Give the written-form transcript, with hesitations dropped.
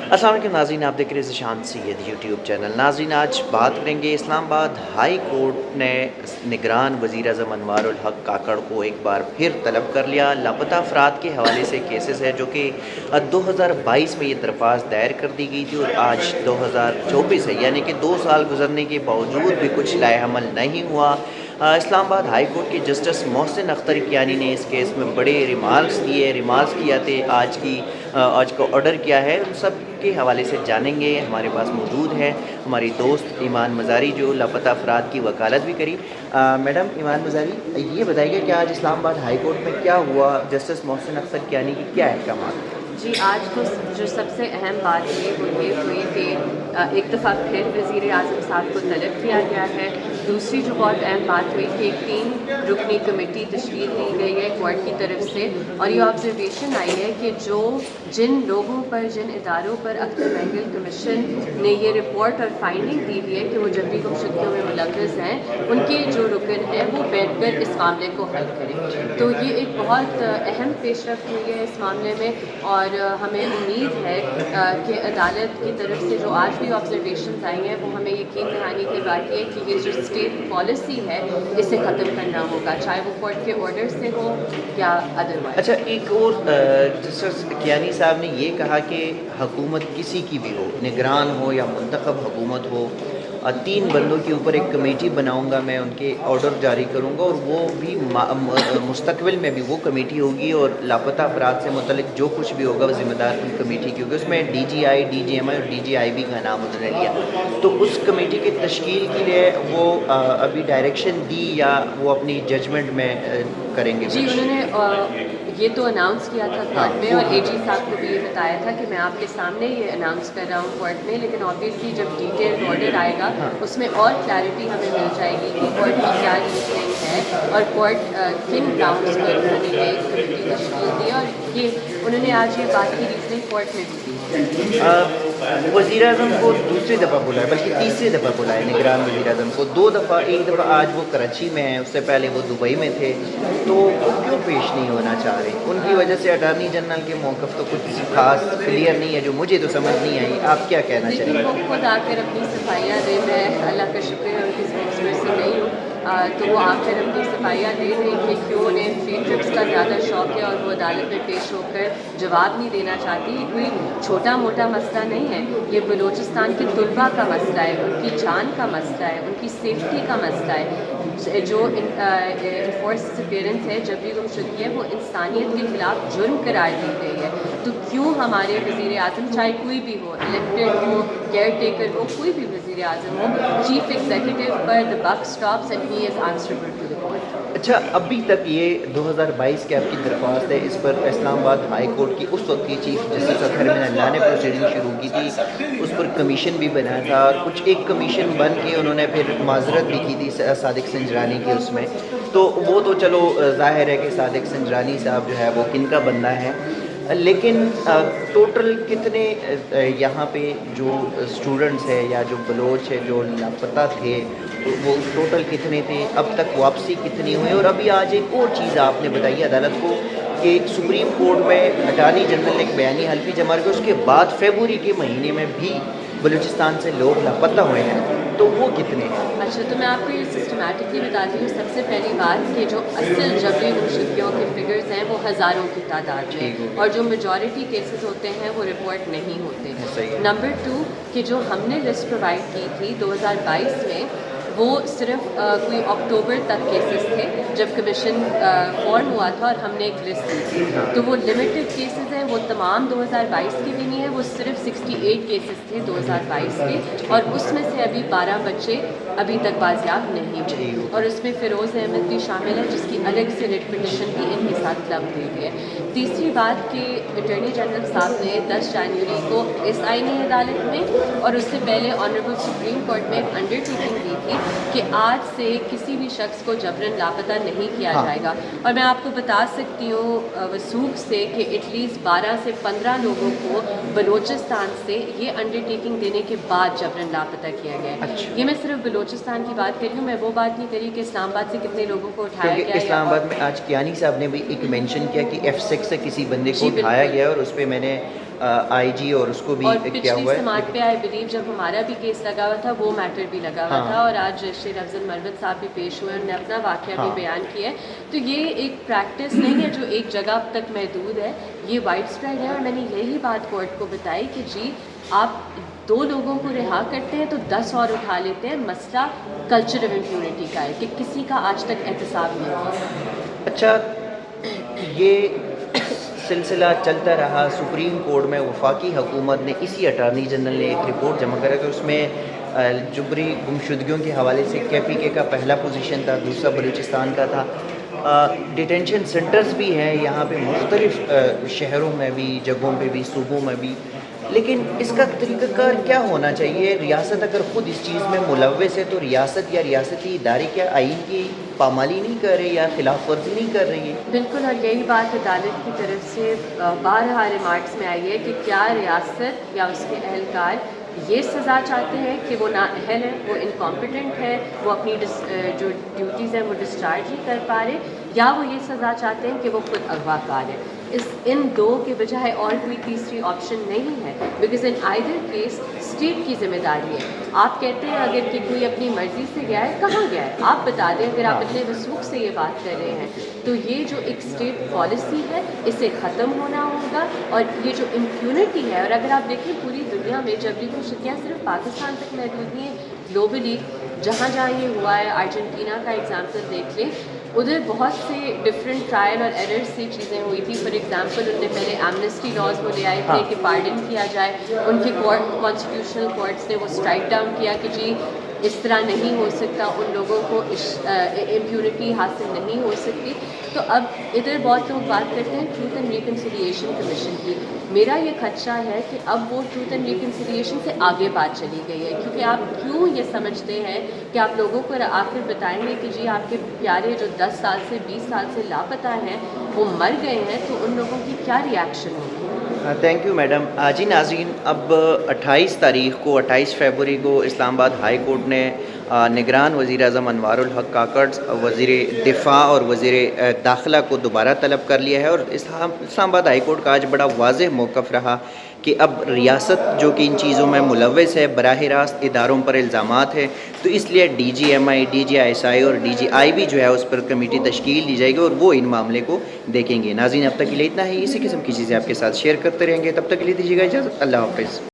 السلام علیکم ناظرین، آپ دیکھ رہے ہیں ذیشان سید یوٹیوب چینل۔ ناظرین، آج بات کریں گے اسلام آباد ہائی کورٹ نے نگران وزیر اعظم انوار الحق کاکڑ کو ایک بار پھر طلب کر لیا۔ لاپتہ افراد کے حوالے سے کیسز ہے جو کہ 2022 میں یہ درخواست دائر کر دی گئی تھی، اور آج 2024 ہے، یعنی کہ 2 سال گزرنے کے باوجود بھی کچھ لائے عمل نہیں ہوا۔ اسلام آباد ہائی کورٹ کے جسٹس محسن اختر کیانی نے اس کیس میں بڑے ریمارکس کیا تھے۔ آج کا آرڈر کیا ہے، ان سب کے حوالے سے جانیں گے۔ ہمارے پاس موجود ہے ہماری دوست ایمان مزاری، جو لاپتہ افراد کی وکالت بھی کری۔ میڈم ایمان مزاری، یہ بتائیے کہ آج اسلام آباد ہائی کورٹ میں کیا ہوا، جسٹس محسن اختر کیانی کی کیا احکامات؟ جی، آج تو جو سب سے اہم بات ہے وہ یہ ہوئی کہ ایک دفعہ پھر وزیر اعظم صاحب کو طلب کیا گیا ہے۔ دوسری جو بہت اہم بات ہوئی کہ ایک 3 رکنی کمیٹی تشکیل دی گئی ہے کورٹ کی طرف سے، اور یہ آبزرویشن آئی ہے کہ جن لوگوں پر، جن اداروں پر اختر مینگل کمیشن نے یہ رپورٹ اور فائنڈنگ دی ہوئی ہے کہ وہ جبری گمشدگیوں میں ملوث ہیں، ان کے جو رکن ہیں وہ بیٹھ کر اس معاملے کو حل کریں۔ تو یہ ایک بہت اہم پیش رفت ہوئی ہے اس معاملے میں، اور ہمیں امید ہے کہ عدالت کی طرف سے جو آج بھی آبزرویشنز آئی ہیں وہ ہمیں یقین دہانی کی بات یہ ہے کہ یہ جو اسٹیٹ پالیسی ہے اسے ختم کرنا ہوگا، چاہے وہ کورٹ کے آرڈر سے ہو یا ادروائز۔ اچھا، ایک اور جسٹس کیانی صاحب نے یہ کہا کہ حکومت کسی کی بھی ہو، نگران ہو یا منتخب حکومت ہو، 3 بندوں کے اوپر ایک کمیٹی بناؤں گا میں، ان کے آرڈر جاری کروں گا، اور وہ بھی مستقبل میں بھی وہ کمیٹی ہوگی، اور لاپتہ افراد سے متعلق جو کچھ بھی ہوگا وہ ذمہ دار کی کمیٹی کی ہوگی۔ اس میں ڈی جی آئی، ڈی جی ایم آئی اور ڈی جی آئی بی کا نام انہوں نے لیا۔ تو اس کمیٹی کی تشکیل کے لیے وہ ابھی ڈائریکشن دی یا وہ اپنی ججمنٹ میں کریں گے؟ جی، انہوں نے یہ تو اناؤنس کیا تھا کورٹ میں، اور اے جی صاحب کو بھی یہ بتایا تھا کہ میں آپ کے سامنے یہ اناؤنس کر رہا ہوں کورٹ میں، لیکن آبویسلی جب ڈیٹیل آرڈر آئے گا اس میں اور کلیئرٹی ہمیں مل جائے گی کہ کورٹ کی کیا ریزننگ ہے اور کورٹ کن گراؤنڈس پر انہوں نے یہ کمیٹی تشکیل دی، اور یہ انہوں نے آج یہ بات کی ریزننگ کورٹ میں بھی دی۔ وزیر اعظم کو دوسری دفعہ بولا ہے، بلکہ تیسری دفعہ بولا ہے نگران وزیر اعظم کو 2 دفعہ، ایک دفعہ آج وہ کراچی میں ہیں، اس سے پہلے وہ دبئی میں تھے، تو وہ کیوں پیش نہیں ہونا چاہ رہے؟ ان کی وجہ سے اٹارنی جنرل کے موقف تو کچھ خاص کلیئر نہیں ہے، جو مجھے تو سمجھ نہیں آئی۔ آپ کیا کہنا چاہیں گے؟ وہ خود آ کر اپنی صفائیاں دے، میں اللہ کا شکر ہے ان کی اسپوکس پرسن نہیں ہوں، تو وہ آ کر اپنی صفائیاں دے دیں کہ کیوں انہیں فیلڈ ٹرپس کا زیادہ شوق ہے اور وہ عدالت میں پیش ہو کر جواب نہیں دینا چاہتی۔ یہ کوئی چھوٹا موٹا مسئلہ نہیں ہے، یہ بلوچستان کے طلباء کا مسئلہ ہے، ان کی جان کا مسئلہ ہے، ان کی سیفٹی کا مسئلہ ہے۔ جو انفورسڈ اپیئرنس ہے، جبری گمشدگی ہے، وہ انسانیت کے خلاف جرم قرار دی گئی ہے۔ تو کیوں ہمارے وزیر اعظم، چاہے کوئی بھی ہو، الیکٹڈ ہو، کیئر ٹیکر ہو، کوئی بھی وزیر اعظم ہو، چیف ایگزیکٹو پر the buck stops and he is answerable to the court۔ اچھا، ابھی تک یہ 2022 کے آپ کی درخواست ہے، اس پر اسلام آباد ہائی کورٹ کی اس وقت کی چیف جسٹس اطہر من اللہ نے پروسیڈنگ شروع کی تھی، اس پر کمیشن بھی بنا تھا، کچھ ایک کمیشن بن کے انہوں نے پھر معذرت بھی کی تھی صادق سنجرانی کی اس میں، تو وہ تو چلو ظاہر ہے کہ صادق سنجرانی صاحب جو ہے وہ کن کا بندہ ہے، لیکن ٹوٹل کتنے یہاں پہ جو اسٹوڈنٹس ہے یا جو بلوچ ہے جو لاپتہ تھے، وہ ٹوٹل کتنے تھے، اب تک واپسی کتنی ہوئی؟ اور ابھی آج ایک اور چیز آپ نے بتائی عدالت کو کہ سپریم کورٹ میں اٹارنی جنرل نے ایک بیانی حلفی جمع کیا، اس کے بعد فیبروری کے مہینے میں بھی بلوچستان سے لوگ لاپتہ ہوئے ہیں، تو وہ کتنے ہیں؟ اچھا، تو میں آپ کو یہ سسٹمیٹکلی بتاتی ہوں۔ سب سے پہلی بات کہ جو اصل جبری گمشدگیوں کے فگرز ہیں وہ ہزاروں کی تعداد میں، اور جو میجورٹی کیسز ہوتے ہیں وہ رپورٹ نہیں ہوتے ہیں۔ نمبر 2 کہ جو ہم نے لسٹ پرووائڈ کی تھی 2022 میں، وہ صرف کوئی اکتوبر تک کیسز تھے جب کمیشن فارم ہوا تھا، اور ہم نے ایک لسٹ دی تھی، تو وہ لمیٹڈ کیسز ہیں، وہ تمام 2022 کے بھی نہیں ہیں، وہ صرف 68 کیسز تھے 2022 کے، اور اس میں سے ابھی 12 بچے ابھی تک بازیاب نہیں ہوئے، اور اس میں فیروز احمد بھی شامل ہے جس کی الگ سے ریٹ پٹیشن بھی ان کے ساتھ کلب ہوئی ہے۔ تیسری بات کہ اٹارنی جنرل صاحب نے 10 جنوری کو اس آئینی عدالت میں اور اس سے پہلے آنریبل سپریم کورٹ میں ایک انڈر ٹیکنگ دی تھی کہ آج سے کسی بھی شخص کو جبراً لاپتہ نہیں کیا جائے گا، اور میں آپ کو بتا سکتی ہوں وثوق سے کہ ایٹ لیسٹ 12 سے 15 لوگوں کو بلوچستان سے یہ انڈر ٹیکنگ دینے کے بعد جبراً لاپتہ کیا گیا ہے۔ یہ میں صرف بلوچستان کی بات کر رہی ہوں، میں وہ بات نہیں کری کہ اسلام آباد سے کتنے لوگوں کو اٹھایا گیا ہے۔ اسلام آباد میں آج کیانی صاحب نے بھی ایک مینشن کیا کہ F6 سے کسی بندے کو اٹھایا گیا، اور اس پہ میں نے آئی جی اور اس کو بھی اور کیا پچھلی ہوا ہے. سماعت پہ آئی بلیو جب ہمارا بھی کیس لگا ہوا تھا وہ میٹر بھی لگا ہوا تھا، اور آج شیر افضل مروت صاحب بھی پیش ہوئے، انہوں نے اپنا واقعہ بھی بیان کیا ہے. تو یہ ایک پریکٹس نہیں ہے جو ایک جگہ تک محدود ہے، یہ وائڈ اسپریڈ ہے. اور میں نے یہی بات کورٹ کو بتائی کہ جی آپ 2 لوگوں کو رہا کرتے ہیں تو 10 اور اٹھا لیتے ہیں. مسئلہ کلچر آف امپیونٹی کا ہے کہ کسی کا آج تک احتساب نہیں ہوا. اچھا، یہ سلسلہ چلتا رہا. سپریم کورٹ میں وفاقی حکومت نے اسی اٹارنی جنرل نے ایک رپورٹ جمع کرا کہ اس میں جبری گمشدگیوں کے حوالے سے کے پی کے کا پہلا پوزیشن تھا، دوسرا بلوچستان کا تھا. ڈیٹینشن سینٹرز بھی ہیں یہاں پہ مختلف شہروں میں بھی، جگہوں پہ بھی، صوبوں میں بھی. لیکن اس کا طریقہ کار کیا ہونا چاہیے؟ ریاست اگر خود اس چیز میں ملوث ہے تو ریاست یا ریاستی ادارے کیا آئین کی پامالی نہیں کر رہی یا خلاف ورزی نہیں کر رہی ہے؟ بالکل، اور یہی بات عدالت کی طرف سے بارہا ریمارکس میں آئی ہے کہ کیا ریاست یا اس کے اہلکار یہ سزا چاہتے ہیں کہ وہ نااہل ہے، وہ انکمپیٹنٹ ہے، وہ اپنی جو ڈیوٹیز ہیں وہ ڈسچارج نہیں کر پا رہے، یا وہ یہ سزا چاہتے ہیں کہ وہ خود اغوا کار ہے. ان 2 کے بجائے اور کوئی تیسری آپشن نہیں ہے، because in either case state کی ذمہ داری ہے. آپ کہتے ہیں اگر کہ کوئی اپنی مرضی سے گیا ہے، کہاں گیا ہے آپ بتا دیں. اگر آپ اتنے وثوق سے یہ بات کر رہے ہیں تو یہ جو ایک اسٹیٹ پالیسی ہے اسے ختم ہونا ہوگا. اور یہ جو امپیونٹی ہے، اور اگر آپ دیکھیں پوری دنیا میں جبری گمشدگیاں صرف پاکستان تک محدود نہیں ہیں، گلوبلی جہاں جہاں یہ ہوا ہے، ارجنٹینا کا ایگزامپل دیکھ لیں، ادھر بہت سے ڈفرینٹ ٹرائل اور ایرر سے چیزیں ہوئی تھی. فار ایگزامپل ان نے پہلے ایمنسٹی لاز وہ لے آئے تھے کہ پارڈن کیا جائے، ان کے کانسٹیٹیوشنل کورٹس نے وہ اسٹرائک ڈاؤن کیا کہ جی اس طرح نہیں ہو سکتا، ان لوگوں کو امپیونٹی حاصل نہیں ہو سکتی. تو اب ادھر بہت لوگ بات کرتے ہیں ٹروتھ اینڈ ریکنسیلیشن کمیشن کی. میرا یہ خدشہ ہے کہ اب وہ ٹروتھ اینڈ ریکنسیلیشن سے آگے بات چلی گئی ہے، کیونکہ آپ کیوں یہ سمجھتے ہیں کہ آپ لوگوں کو آخر بتائیں گے کہ جی آپ کے پیارے جو 10 سال سے 20 سال سے لاپتہ ہیں وہ مر گئے ہیں، تو ان لوگوں کی کیا ریئیکشن ہوگی؟ Thank you madam. جی ناظرین، اب 28 فیبروری کو اسلام آباد ہائی کورٹ نے نگران وزیر اعظم انوار الحق کاکڑ، وزیر دفاع اور وزیر داخلہ کو دوبارہ طلب کر لیا ہے. اور اسلام آباد ہائی کورٹ کا آج بڑا واضح موقف رہا کہ اب ریاست جو کہ ان چیزوں میں ملوث ہے، براہ راست اداروں پر الزامات ہیں، تو اس لیے D G M I, D G S I اور ڈی جی آئی بھی جو ہے اس پر کمیٹی تشکیل دی جائے گی اور وہ ان معاملے کو دیکھیں گے. ناظرین، اب تک کے لیے اتنا ہی. اسی قسم کی چیزیں آپ کے ساتھ شیئر کرتے رہیں گے. تب تک کے لیے دیجیے گا اجازت. اللہ حافظ.